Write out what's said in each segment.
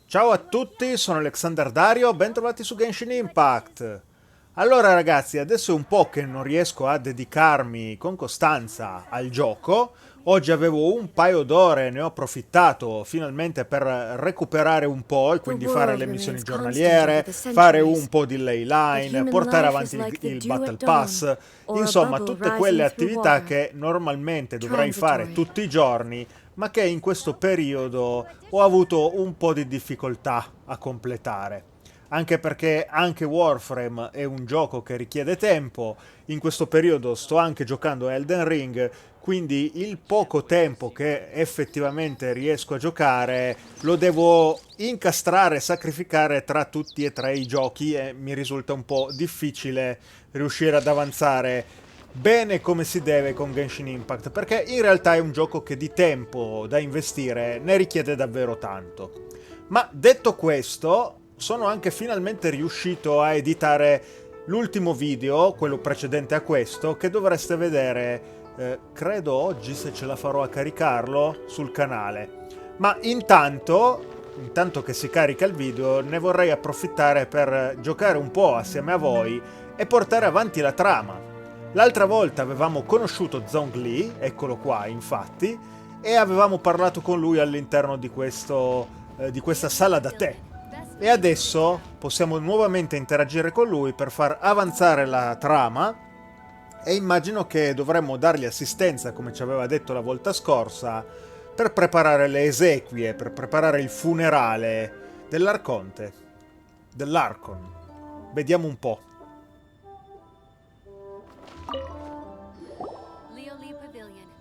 Ciao a tutti, sono Alexander Dario, bentrovati su Genshin Impact. Allora ragazzi, adesso è un po' che non riesco a dedicarmi con costanza al gioco. Oggi avevo un paio d'ore, ne ho approfittato finalmente per recuperare un po' e The quindi fare world le missioni remains constant over giornaliere, the fare un centuries, po' di ley but line, human portare life is avanti like the il dew Battle at dawn, Pass, or a insomma bubble tutte quelle rising through attività water. che normalmente dovrei fare Transitory. tutti i giorni, ma che in questo periodo ho avuto un po' di difficoltà a completare. Anche perché anche Warframe è un gioco che richiede tempo, in questo periodo sto anche giocando a Elden Ring, quindi il poco tempo che effettivamente riesco a giocare lo devo incastrare, sacrificare tra tutti e tre i giochi e mi risulta un po' difficile riuscire ad avanzare bene come si deve con Genshin Impact, perché in realtà è un gioco che di tempo da investire ne richiede davvero tanto. Ma detto questo, sono anche finalmente riuscito a editare l'ultimo video, quello precedente a questo, che dovreste vedere, credo oggi se ce la farò a caricarlo, sul canale. Ma intanto che si carica il video, ne vorrei approfittare per giocare un po' assieme a voi e portare avanti la trama. L'altra volta avevamo conosciuto Zhongli, eccolo qua infatti, e avevamo parlato con lui all'interno di questa sala da tè. E adesso possiamo nuovamente interagire con lui per far avanzare la trama e immagino che dovremmo dargli assistenza, come ci aveva detto la volta scorsa, per preparare le esequie, per preparare il funerale dell'Arconte, dell'Arcon. Vediamo un po'.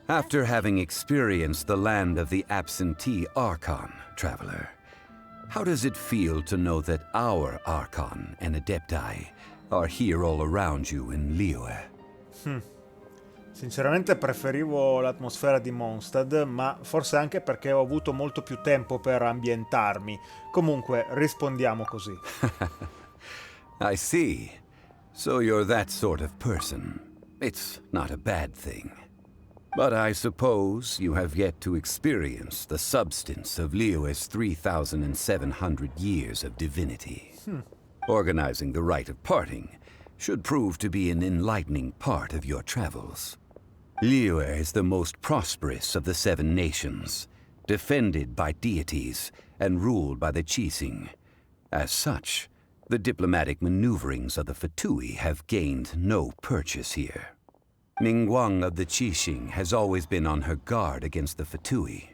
After having experienced the land of the absentee Archon, traveler, how does it feel to know that our Archon and Adepti are here all around you in Liyue? Sinceramente preferivo l'atmosfera di Mondstadt, ma forse anche perché ho avuto molto più tempo per ambientarmi. Comunque, rispondiamo così. I see. So you're that sort of person. It's not a bad thing. But I suppose you have yet to experience the substance of Liyue's 3,700 years of divinity. Organizing the rite of parting should prove to be an enlightening part of your travels. Liyue is the most prosperous of the seven nations, defended by deities and ruled by the Qixing. As such, the diplomatic maneuverings of the Fatui have gained no purchase here. Ningguang of the Qixing has always been on her guard against the Fatui.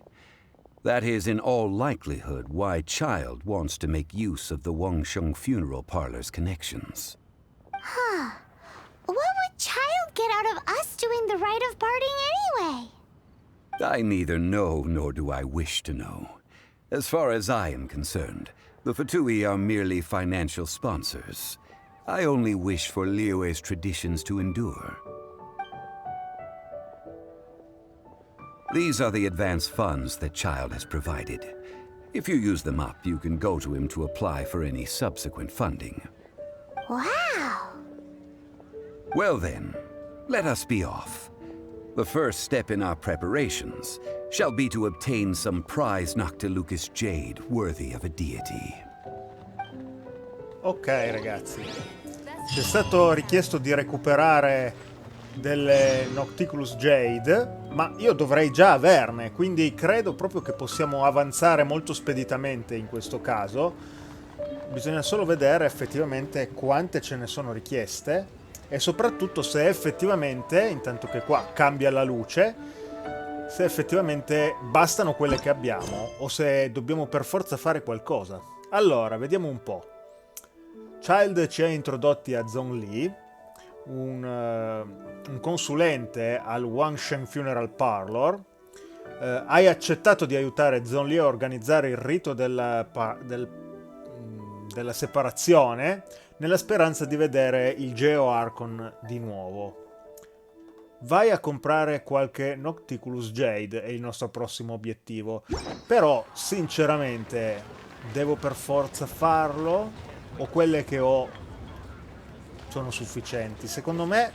That is in all likelihood why Child wants to make use of the Wangsheng funeral parlor's connections. Huh. What would Child get out of us doing the rite of parting anyway? I neither know nor do I wish to know. As far as I am concerned, the Fatui are merely financial sponsors. I only wish for Liyue's traditions to endure. These are the advance funds that Child has provided. If you use them up, you can go to him to apply for any subsequent funding. Wow. Well then, let us be off. The first step in our preparations shall be to obtain some prize Noctilucus jade worthy of a deity. Ok ragazzi, ci è stato richiesto di recuperare delle Nocticulus Jade, ma io dovrei già averne, quindi credo proprio che possiamo avanzare molto speditamente in questo caso. Bisogna solo vedere effettivamente quante ce ne sono richieste e soprattutto se effettivamente, intanto che qua cambia la luce, se effettivamente bastano quelle che abbiamo o se dobbiamo per forza fare qualcosa. Allora, vediamo un po'. Child ci ha introdotti a Zhongli, un consulente al Wangsheng Funeral Parlor. Hai accettato di aiutare Zhongli a organizzare il rito della separazione nella speranza di vedere il Geo Archon di nuovo. Vai a comprare qualche Nocticulus Jade, è il nostro prossimo obiettivo. Però, sinceramente, devo per forza farlo? O quelle che ho sono sufficienti? Secondo me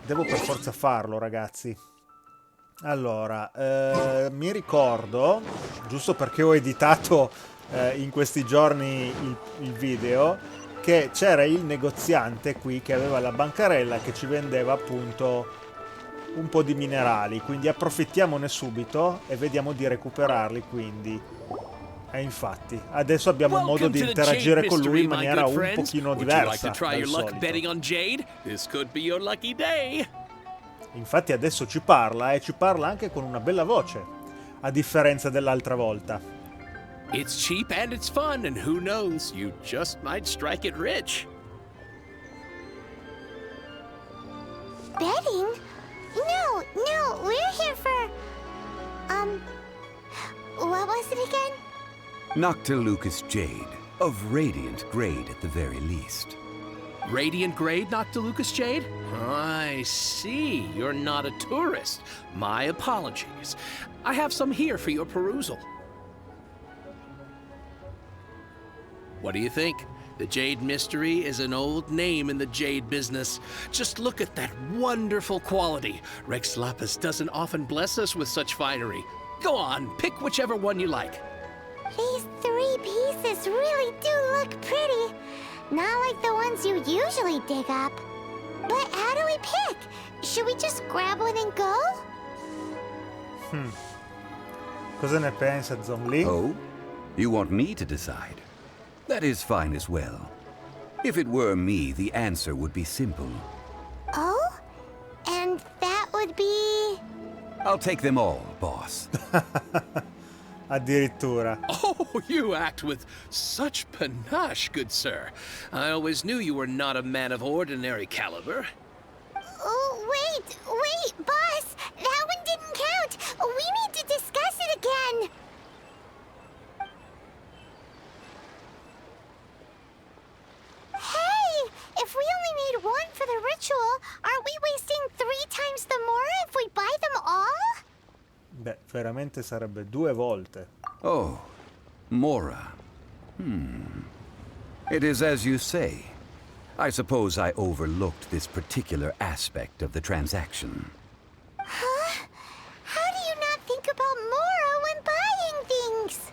devo per forza farlo, ragazzi. Allora, mi ricordo, giusto perché ho editato in questi giorni il video, che c'era il negoziante qui che aveva la bancarella che ci vendeva appunto un po' di minerali, quindi approfittiamone subito e vediamo di recuperarli, quindi. E infatti, adesso abbiamo modo di interagire con lui in maniera un pochino diversa dal solito. Infatti adesso ci parla e ci parla anche con una bella voce, a differenza dell'altra volta. It's cheap and it's fun, and who knows, you just might strike it rich. Betting? No, we're here for... what was it again? Noctilucous Jade, of radiant grade at the very least. Radiant grade, Noctilucous Jade? I see. You're not a tourist. My apologies. I have some here for your perusal. What do you think? The Jade Mystery is an old name in the jade business. Just look at that wonderful quality. Rex Lapis doesn't often bless us with such finery. Go on, pick whichever one you like. These 3 pieces really do look pretty. Not like the ones you usually dig up. But how do we pick? Should we just grab one and go? Cosa ne pensa Zhongli? Oh? You want me to decide? That is fine as well. If it were me, the answer would be simple. Oh? And that would be... I'll take them all, boss. Addirittura. Oh, you act with such panache, good sir. I always knew you were not a man of ordinary caliber. Oh, wait, boss! That one didn't count! We need to discuss it again! Hey! If we only need one for the ritual, aren't we wasting 3 times the Mora if we buy them all? Beh, veramente sarebbe 2 volte. Oh, Mora. It is as you say. I suppose I overlooked this particular aspect of the transaction. Huh? How do you not think about Mora when buying things?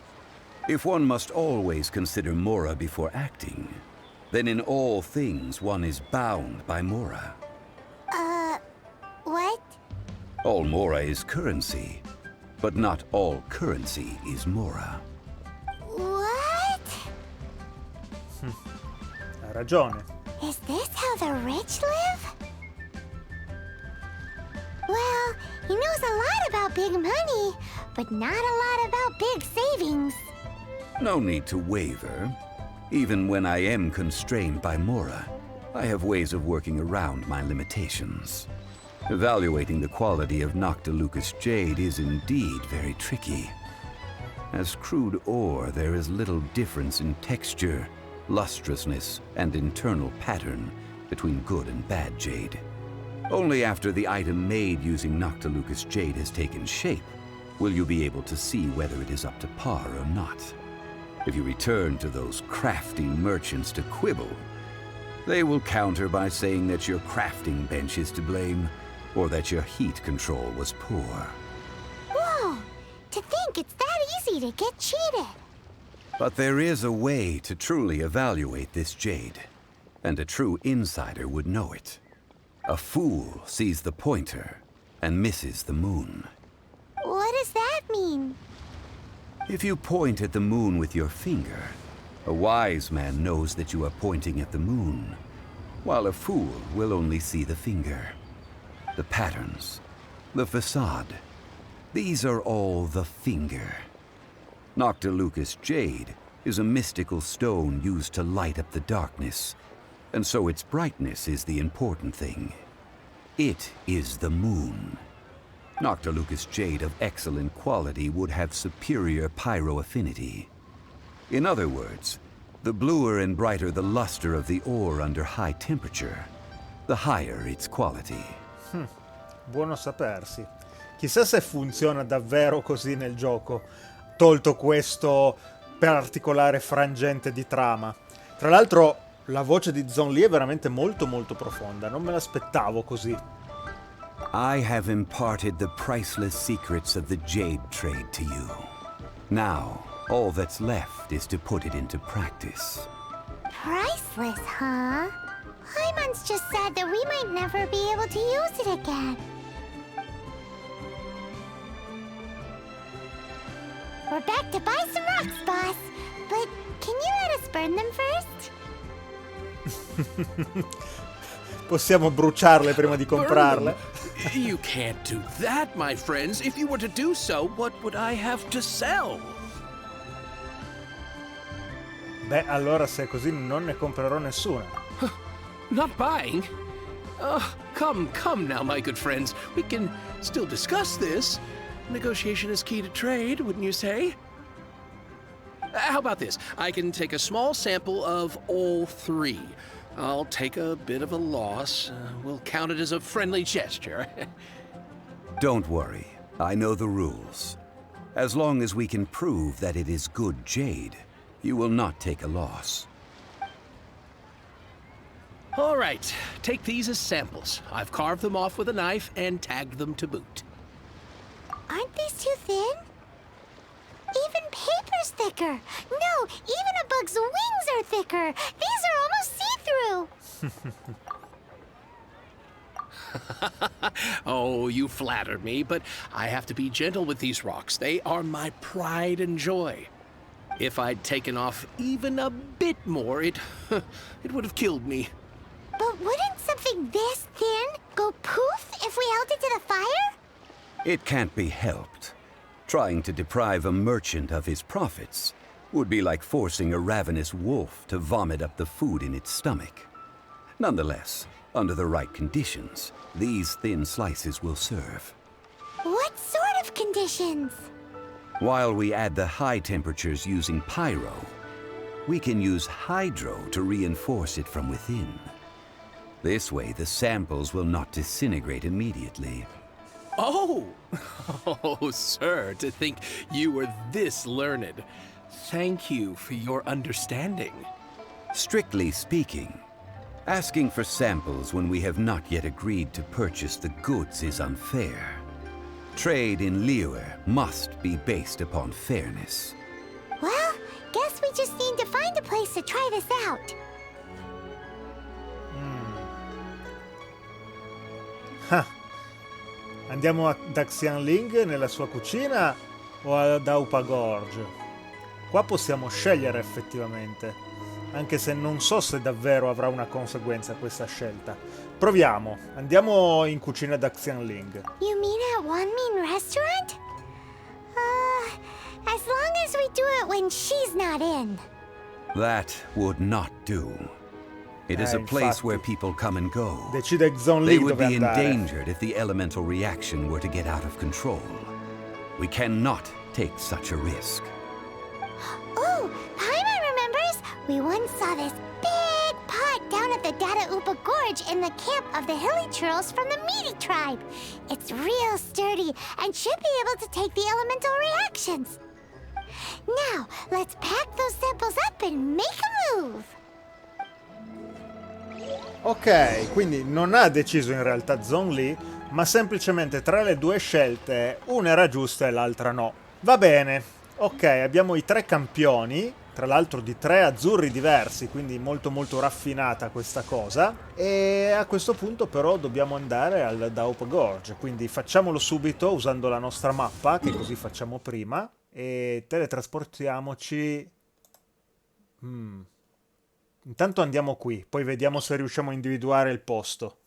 If one must always consider Mora before acting, then in all things one is bound by Mora. What? All Mora is currency, but not all currency is Mora. What? Ha ragione. Is this how the rich live? Well, he knows a lot about big money, but not a lot about big savings. No need to waver. Even when I am constrained by Mora, I have ways of working around my limitations. Evaluating the quality of Noctilucous Jade is indeed very tricky. As crude ore, there is little difference in texture, lustrousness, and internal pattern between good and bad jade. Only after the item made using Noctilucous Jade has taken shape will you be able to see whether it is up to par or not. If you return to those crafty merchants to quibble, they will counter by saying that your crafting bench is to blame, or that your heat control was poor. Whoa! To think it's that easy to get cheated. But there is a way to truly evaluate this jade, and a true insider would know it. A fool sees the pointer and misses the moon. What does that mean? If you point at the moon with your finger, a wise man knows that you are pointing at the moon, while a fool will only see the finger. The patterns, the facade, these are all the finger. Noctilucous Jade is a mystical stone used to light up the darkness, and so its brightness is the important thing. It is the moon. Noctilucous Jade of excellent quality would have superior pyroaffinity. In other words, the bluer and brighter the luster of the ore under high temperature, the higher its quality. Buono sapersi. Chissà se funziona davvero così nel gioco, tolto questo particolare frangente di trama. Tra l'altro, la voce di Zhongli è veramente molto profonda, non me l'aspettavo così. I have imparted the priceless secrets of the Jade trade to you. Now, All that's left is to put it into practice. Priceless, huh? Hyman's just sad that we might never be able to use it again. We're back to buy some rocks, boss. But can you let us burn them first? Possiamo bruciarle prima di comprarle? You can't do that, my friends. If you were to do so, what would I have to sell? Beh, allora se è così non ne comprerò nessuna. Not buying? Come now, my good friends. We can still discuss this. Negotiation is key to trade, wouldn't you say? How about this? I can take a small sample of all three. I'll take a bit of a loss. We'll count it as a friendly gesture. Don't worry. I know the rules. As long as we can prove that it is good jade, you will not take a loss. All right, take these as samples. I've carved them off with a knife and tagged them to boot. Aren't these too thin? Even paper's thicker. No, even a bug's wings are thicker. These are almost see-through. Oh, you flatter me, but I have to be gentle with these rocks. They are my pride and joy. If I'd taken off even a bit more, it would have killed me. But wouldn't something this thin go poof if we held it to the fire? It can't be helped. Trying to deprive a merchant of his profits would be like forcing a ravenous wolf to vomit up the food in its stomach. Nonetheless, under the right conditions, these thin slices will serve. What sort of conditions? While we add the high temperatures using pyro, we can use hydro to reinforce it from within. This way, the samples will not disintegrate immediately. Oh! Oh, sir, to think you were this learned. Thank you for your understanding. Strictly speaking, asking for samples when we have not yet agreed to purchase the goods is unfair. Trade in Liyue must be based upon fairness. Well, guess we just need to find a place to try this out. Andiamo da Xianling nella sua cucina o ad Aupa Gorge? Qua possiamo scegliere effettivamente, anche se non so se davvero avrà una conseguenza questa scelta. Proviamo, andiamo in cucina da Xianling. You mean at Wanmin Restaurant? As long as we do it when she's not in. That would not do. It is a place infatti. where people come and go. Decide Zhongli They would dove be andare. endangered if the elemental reaction were to get out of control. We cannot take such a risk. Oh, Paimon remembers! We once saw this big pot down at the Data Upa Gorge in the camp of the Hilichurls from the Meaty tribe. It's real sturdy and should be able to take the elemental reactions. Now, let's pack those samples up and make a move. Ok, quindi non ha deciso in realtà Zhongli, ma semplicemente tra le due scelte una era giusta e l'altra no. Va bene, ok, abbiamo i tre campioni, tra l'altro di tre azzurri diversi, quindi molto molto raffinata questa cosa. E a questo punto però dobbiamo andare al Daup Gorge, quindi facciamolo subito usando la nostra mappa, che così facciamo prima, e teletrasportiamoci... Intanto andiamo qui, poi vediamo se riusciamo a individuare il posto.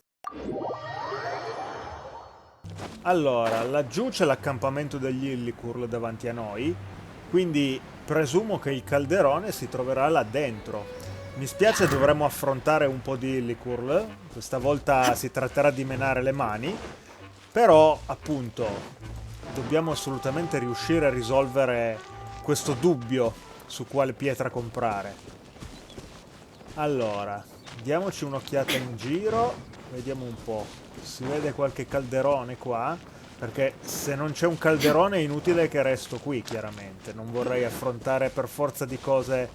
Allora, laggiù c'è l'accampamento degli Illicourl davanti a noi, quindi presumo che il calderone si troverà là dentro. Mi spiace, dovremmo affrontare un po' di Illicourl, questa volta si tratterà di menare le mani, però appunto dobbiamo assolutamente riuscire a risolvere questo dubbio su quale pietra comprare. Allora, diamoci un'occhiata in giro, vediamo un po', si vede qualche calderone qua, perché se non c'è un calderone è inutile che resto qui, chiaramente, non vorrei affrontare per forza di cose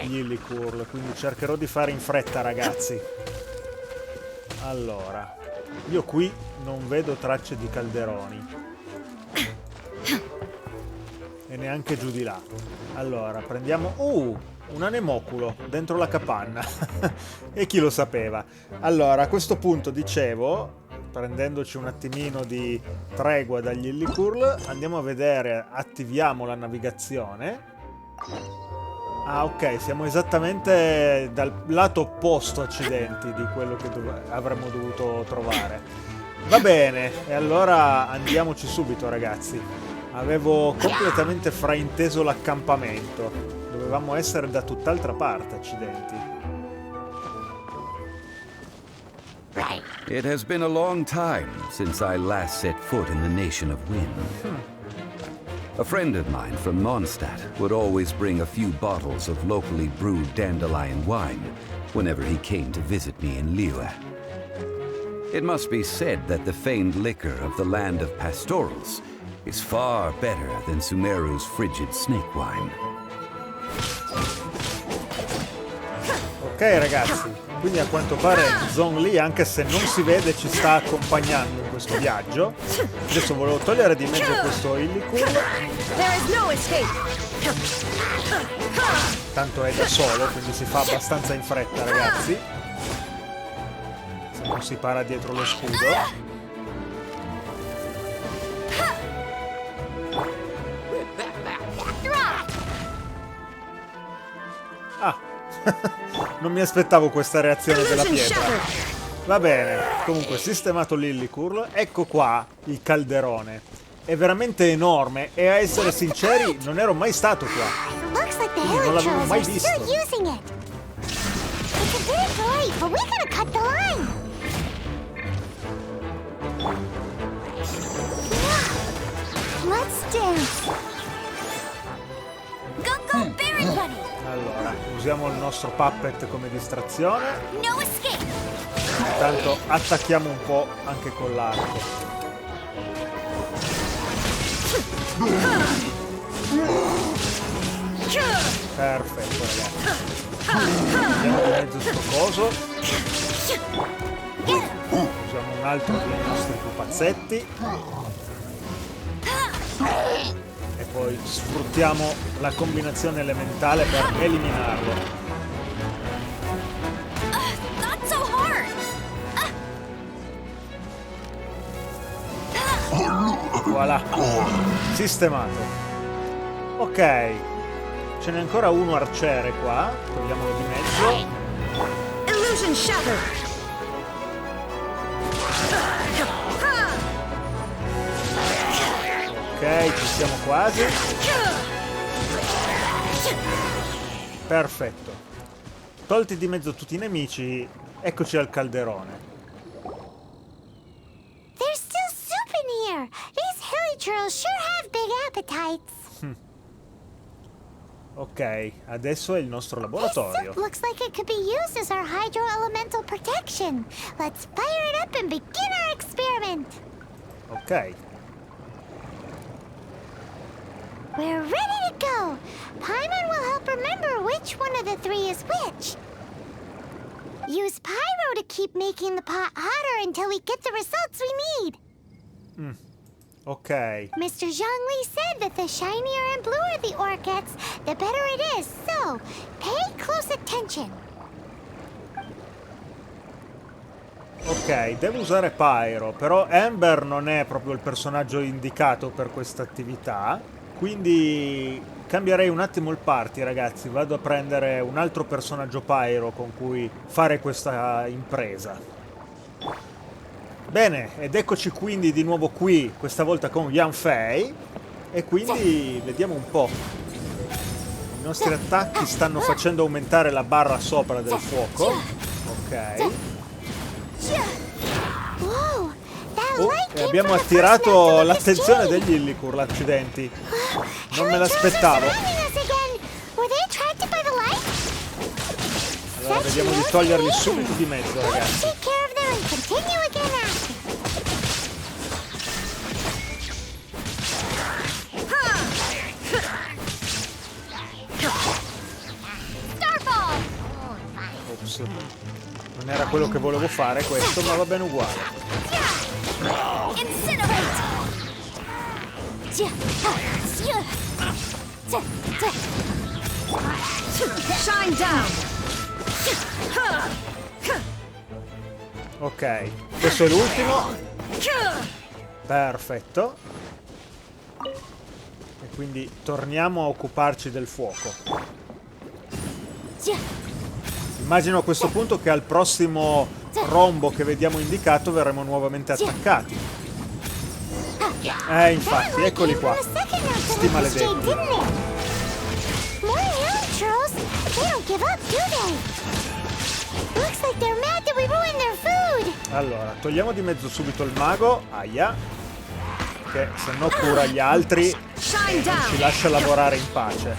gli Illicourl, quindi cercherò di fare in fretta, ragazzi. Allora, io qui non vedo tracce di calderoni. e neanche giù di là. Allora, prendiamo... un anemoculo dentro la capanna. E chi lo sapeva? Allora, a questo punto dicevo, prendendoci un attimino di tregua dagli Illicourl, andiamo a vedere, attiviamo la navigazione. Ah, ok, siamo esattamente dal lato opposto, accidenti, di quello che avremmo dovuto trovare. Va bene, e allora andiamoci subito, ragazzi. Avevo completamente frainteso l'accampamento. Dovevamo essere da tutt'altra parte, accidenti. It has been a long time since I last set foot in the Nation of Wind. A friend of mine from Mondstadt would always bring a few bottles of locally brewed dandelion wine whenever he came to visit me in Liyue. It must be said that the famed liquor of the land of pastorals is far better than Sumeru's frigid snake wine. Ok ragazzi, quindi a quanto pare Zhongli, anche se non si vede, ci sta accompagnando in questo viaggio. Adesso volevo togliere di mezzo questo Illicourl. Tanto è da solo, quindi si fa abbastanza in fretta, ragazzi. Se non si para dietro lo scudo. Ah, non mi aspettavo questa reazione della pietra. Va bene, comunque sistemato l'Illicourl, ecco qua il calderone. È veramente enorme e a essere sinceri non ero mai stato qua. Non l'avevo mai visto. Allora, usiamo il nostro puppet come distrazione. Intanto attacchiamo un po' anche con l'arco. Perfetto, ragazzi. Andiamo di mezzo sto coso. Usiamo un altro dei nostri pupazzetti. E poi sfruttiamo la combinazione elementale per eliminarlo. Voilà, sistemato. Ok, ce n'è ancora uno arciere qua, togliamolo di mezzo. Illusion Shatter. Ok, ci siamo quasi. Perfetto. Tolti di mezzo tutti i nemici, eccoci al calderone. There's still soup in here. These hilichurls sure have big appetites. Ok, adesso è il nostro This laboratorio. soup looks like it could be used as our hydro-elemental protection. Let's fire it up and begin our experiment. Ok. We're ready to go. Paimon will help remember which one of the three is which. Use pyro to keep making the pot hotter until we get the results we need. Ok. Mr. Zhongli said that the shinier and bluer the ore gets, the better it is. So, pay close attention. Ok, devo usare Pyro, però Amber non è proprio il personaggio indicato per questa attività, quindi cambierei un attimo il party, ragazzi. Vado a prendere un altro personaggio Pyro con cui fare questa impresa. Bene, ed eccoci quindi di nuovo qui, questa volta con Yanfei, e quindi vediamo un po'. I nostri attacchi stanno facendo aumentare la barra sopra del fuoco. Ok. Whoa, that Oh, light e came abbiamo from the first attirato mountain of l'attenzione this degli Illicourl, accidenti. cave. Non me Hilichurls l'aspettavo. are surrounding us again. Were they attracted by the light? Allora vediamo di toglierli subito di mezzo, Let's ragazzi. take care of them and continue again after. Starfall! Ops. Non era quello che volevo fare questo, ma va bene uguale. Incinerate! Shine down. Ok, questo è l'ultimo. Perfetto. E quindi torniamo a occuparci del fuoco. Immagino a questo punto che al prossimo rombo che vediamo indicato verremo nuovamente attaccati. Infatti, eccoli qua. Sti maledetti. More hill trolls? They don't give up, do they? Looks like they're mad that we ruined their food. Allora, togliamo di mezzo subito il mago. Aia. Che se no cura gli altri e Shine non ci down. lascia lavorare in pace.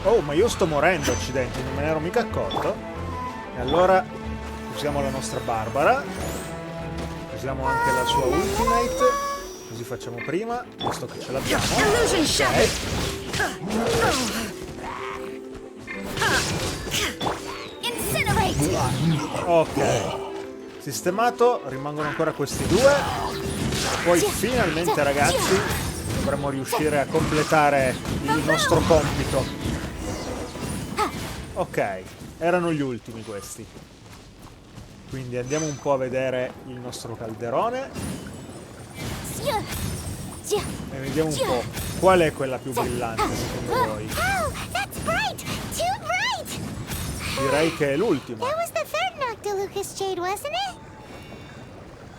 Oh, ma io sto morendo, accidenti, non me ne ero mica accorto. E allora usiamo la nostra Barbara. Usiamo anche la sua ultimate. Così facciamo prima, visto che ce l'abbiamo. Illusion shattered. Incinerate. Ok. Sistemato, rimangono ancora questi due. E poi finalmente, ragazzi, dovremmo riuscire a completare il nostro compito. Ok, erano gli ultimi questi. Quindi andiamo un po' a vedere il nostro calderone e vediamo un po' qual è quella più brillante secondo voi. Oh, that's bright! Too bright! Direi che è l'ultimo. That was the third Noctilucous Jade, wasn't it?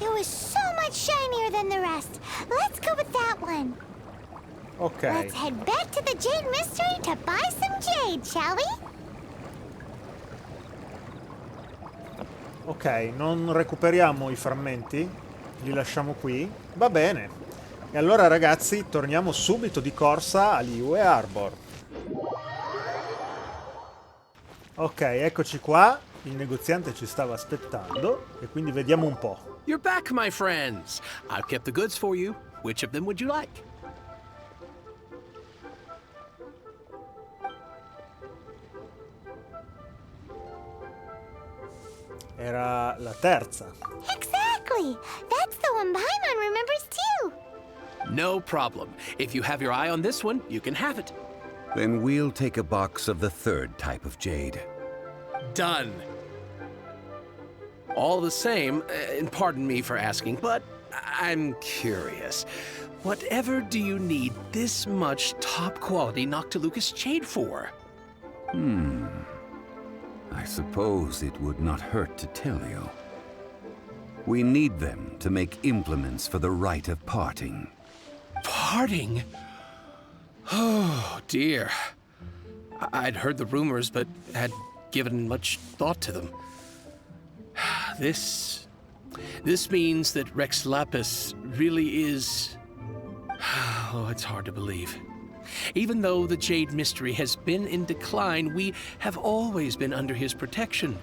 It was so much shinier than the rest. Let's go with that one. Ok, Let's head back to the Jade Mystery to buy some jade, shall we? ok, non recuperiamo i frammenti? Li lasciamo qui? Va bene. E allora, ragazzi, torniamo subito di corsa a Liyue Harbor. Ok, eccoci qua. Il negoziante ci stava aspettando e quindi vediamo un po'. You're back, my friends. I've kept the goods for you. Which of them would you like? Era la terza. Exactly! That's the one Paimon remembers too! No problem. If you have your eye on this one, you can have it. Then we'll take a box of the third type of jade. Done. All the same, and pardon me for asking, but I'm curious. Whatever do you need this much top-quality Noctilucous jade for? I suppose it would not hurt to tell you. We need them to make implements for the rite of parting. Parting? Oh, dear. I'd heard the rumors, but had given much thought to them. This means that Rex Lapis really is... Oh, it's hard to believe. Even though the Jade Mystery has been in decline, we have always been under his protection.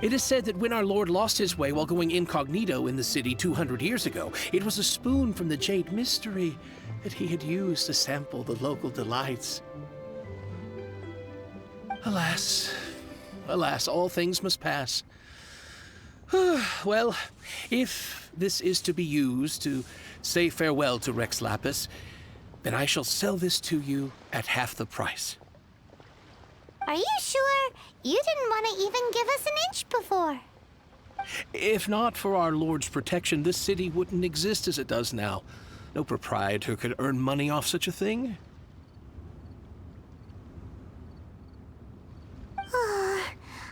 It is said that when our Lord lost his way while going incognito in the city 200 years ago, it was a spoon from the Jade Mystery that he had used to sample the local delights. Alas, alas, all things must pass. Well, if this is to be used to say farewell to Rex Lapis, then I shall sell this to you at half the price. Are you sure? You didn't want to even give us an inch before. If not for our Lord's protection, this city wouldn't exist as it does now. No proprietor could earn money off such a thing.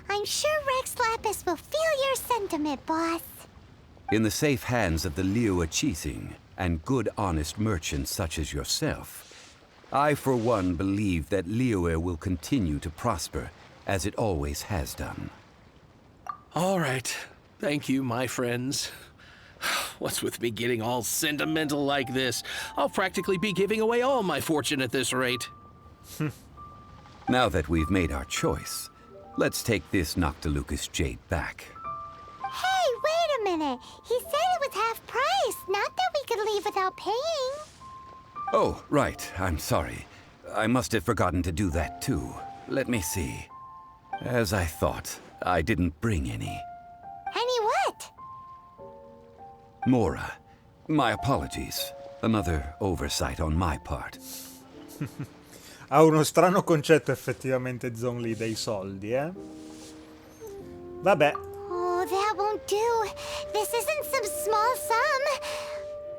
I'm sure Rex Lapis will feel your sentiment, boss. In the safe hands of the Liyue Qixing and good honest merchants such as yourself, I for one believe that Liyue will continue to prosper as it always has done. All right. Thank you, my friends. What's with me getting all sentimental like this? I'll practically be giving away all my fortune at this rate. Now that we've made our choice, let's take this Noctilucous jade back. Hey, wait a minute. He said it was half price, not that we could leave without paying. Oh, right. I'm sorry. I must have forgotten to do that too. Let me see. As I thought, I didn't bring any. Any what? Mora. My apologies. Another oversight on my part. Ha uno strano concetto effettivamente Zhongli dei soldi, eh? Vabbè. Oh, that won't do. This isn't some small sum.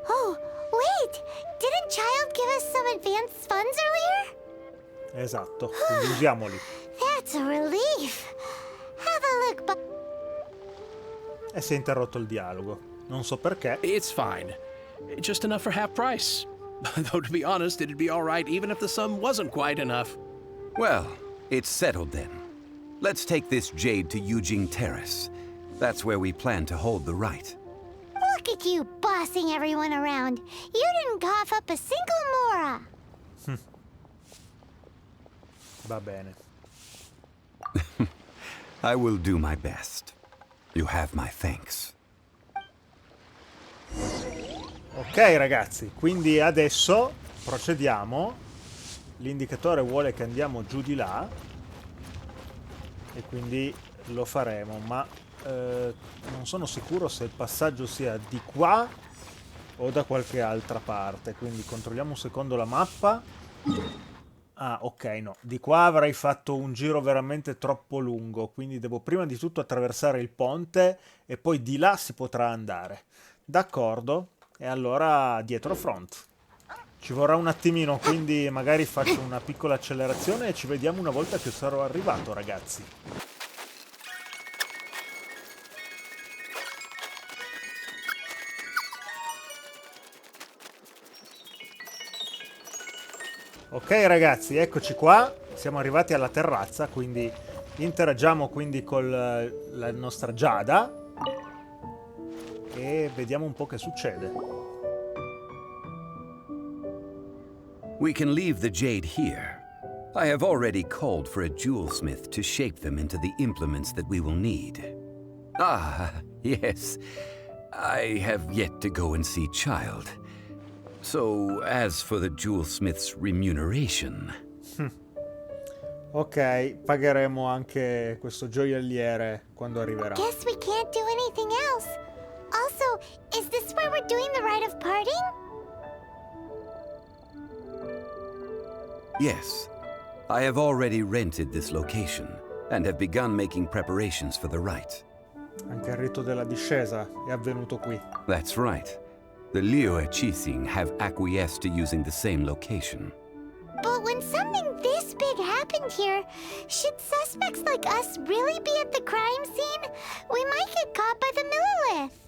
Oh, wait! Didn't Child give us some advanced funds earlier? Esatto, quindi usiamoli. That's a relief. Have a look, E si è interrotto il dialogo. Non so perché. It's fine. Just enough for half price. Though, to be honest, it'd be all right even if the sum wasn't quite enough. Well, it's settled then. Let's take this jade to Yujing Terrace. That's where we plan to hold the rite. Look at you bossing everyone around. You didn't cough up a single Mora. Va bene. I will do my best. You have my thanks. Ok ragazzi, quindi adesso procediamo. L'indicatore vuole che andiamo giù di là e quindi lo faremo, ma non sono sicuro se il passaggio sia di qua o da qualche altra parte, quindi controlliamo un secondo la mappa. Ah, ok, no, di qua avrei fatto un giro veramente troppo lungo, quindi devo prima di tutto attraversare il ponte e poi di là si potrà andare. D'accordo, e allora dietro front. Ci vorrà un attimino, quindi magari faccio una piccola accelerazione e ci vediamo una volta che sarò arrivato, ragazzi. Ok ragazzi, eccoci qua, siamo arrivati alla terrazza, quindi interagiamo quindi con la nostra Giada e vediamo un po' che succede. We can leave the jade here. I have already called for a jewelsmith to shape them into the implements that we will need. Ah, yes. I have yet to go and see Child. So, as for the jewelsmith's remuneration... Ok, pagheremo anche questo gioielliere quando arriverà. Guess we can't do anything else. Also, is this where we're doing the rite of parting? Yes. I have already rented this location and have begun making preparations for the rite. Anche il rito della discesa è avvenuto qui. That's right. The Liu Qixing have acquiesced to using the same location. But when something this big happened here, should suspects like us really be at the crime scene? We might get caught by the Millilith.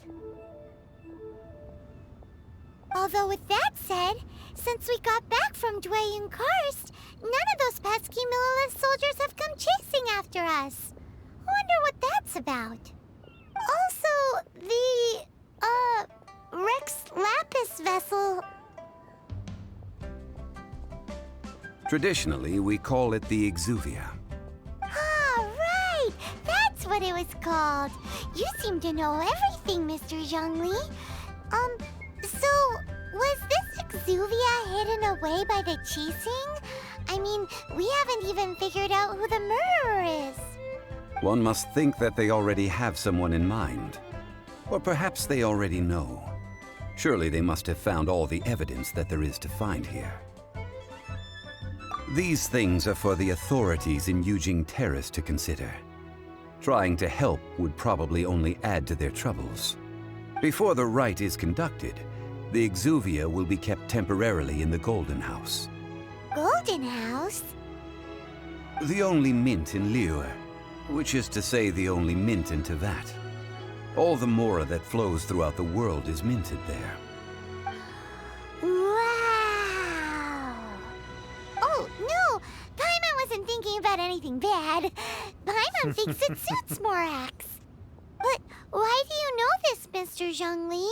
Although with that said, since we got back from Dwayun Karst, none of those pesky Millilith soldiers have come chasing after us. Wonder what that's about. Also, the, Rex Lapis vessel... Traditionally, we call it the Exuvia. Ah, right! That's what it was called. You seem to know everything, Mr. Zhongli. So, was this Exuvia hidden away by the Qixing? I mean, we haven't even figured out who the murderer is. One must think that they already have someone in mind. Or perhaps they already know. Surely they must have found all the evidence that there is to find here. These things are for the authorities in Yujing Terrace to consider. Trying to help would probably only add to their troubles. Before the rite is conducted, the Exuvia will be kept temporarily in the Golden House. Golden House? The only mint in Liyue, which is to say the only mint in Teyvat. All the mora that flows throughout the world is minted there. Wow! Oh, no! Paimon wasn't thinking about anything bad. Paimon thinks it suits Morax. But why do you know this, Mr. Zhongli?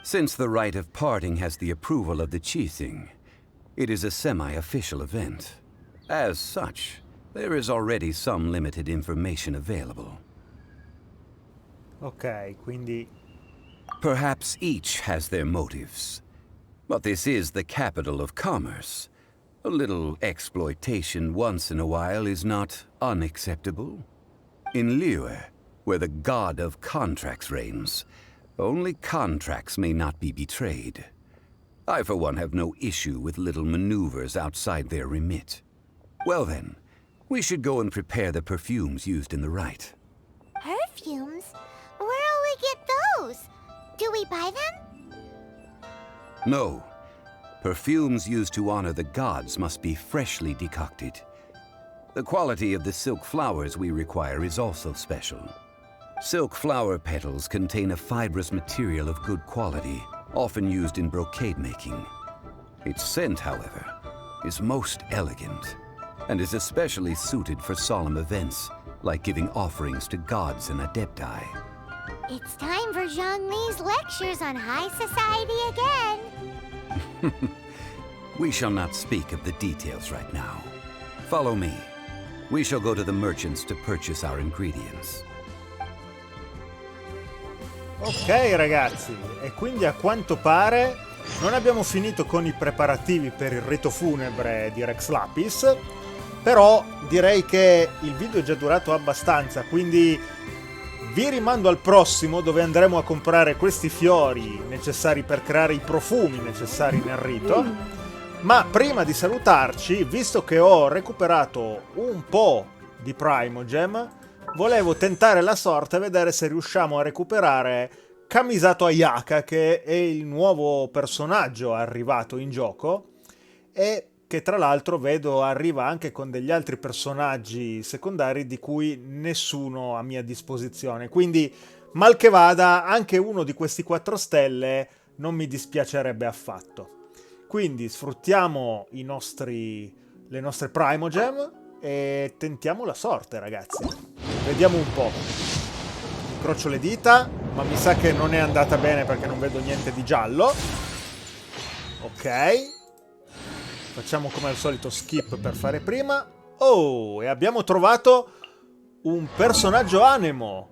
Since the rite of parting has the approval of the Qixing, it is a semi-official event. As such, there is already some limited information available. Ok, quindi... Perhaps each has their motives. But this is the capital of commerce. A little exploitation once in a while is not unacceptable. In Liyue, where the god of contracts reigns, only contracts may not be betrayed. I, for one, have no issue with little maneuvers outside their remit. Well then, we should go and prepare the perfumes used in the rite. Perfumes? Where'll we get those? Do we buy them? No. Perfumes used to honor the gods must be freshly decocted. The quality of the silk flowers we require is also special. Silk flower petals contain a fibrous material of good quality, often used in brocade making. Its scent, however, is most elegant, and is especially suited for solemn events, like giving offerings to gods and adepti. It's time for Zhongli's lectures on high society again. We shall not speak of the details right now. Follow me. We shall go to the merchants to purchase our ingredients. Ok ragazzi, e quindi a quanto pare non abbiamo finito con i preparativi per il rito funebre di Rex Lapis, però direi che il video è già durato abbastanza, quindi vi rimando al prossimo dove andremo a comprare questi fiori necessari per creare i profumi necessari nel rito. Ma prima di salutarci, visto che ho recuperato un po' di Primogem, volevo tentare la sorte e vedere se riusciamo a recuperare Kamisato Ayaka, che è il nuovo personaggio arrivato in gioco e che tra l'altro vedo arriva anche con degli altri personaggi secondari di cui nessuno a mia disposizione. Quindi, mal che vada, anche uno di questi 4 stelle non mi dispiacerebbe affatto. Quindi sfruttiamo le nostre Primogem e tentiamo la sorte, ragazzi. Vediamo un po'. Incrocio le dita, ma mi sa che non è andata bene perché non vedo niente di giallo. Ok. Facciamo come al solito skip per fare prima. Oh, e abbiamo trovato un personaggio anemo.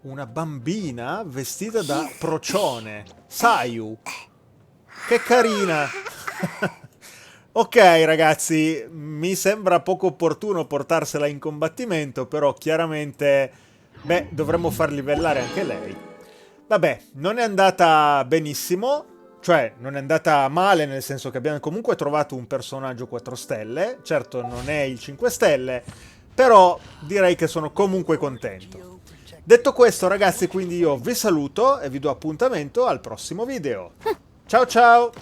Una bambina vestita da procione. Sayu. Che carina. Ok ragazzi, mi sembra poco opportuno portarsela in combattimento, però chiaramente, beh, dovremmo far livellare anche lei. Vabbè, non è andata benissimo, cioè non è andata male nel senso che abbiamo comunque trovato un personaggio 4 stelle, certo non è il 5 stelle, però direi che sono comunque contento. Detto questo ragazzi, quindi io vi saluto e vi do appuntamento al prossimo video. Ciao ciao!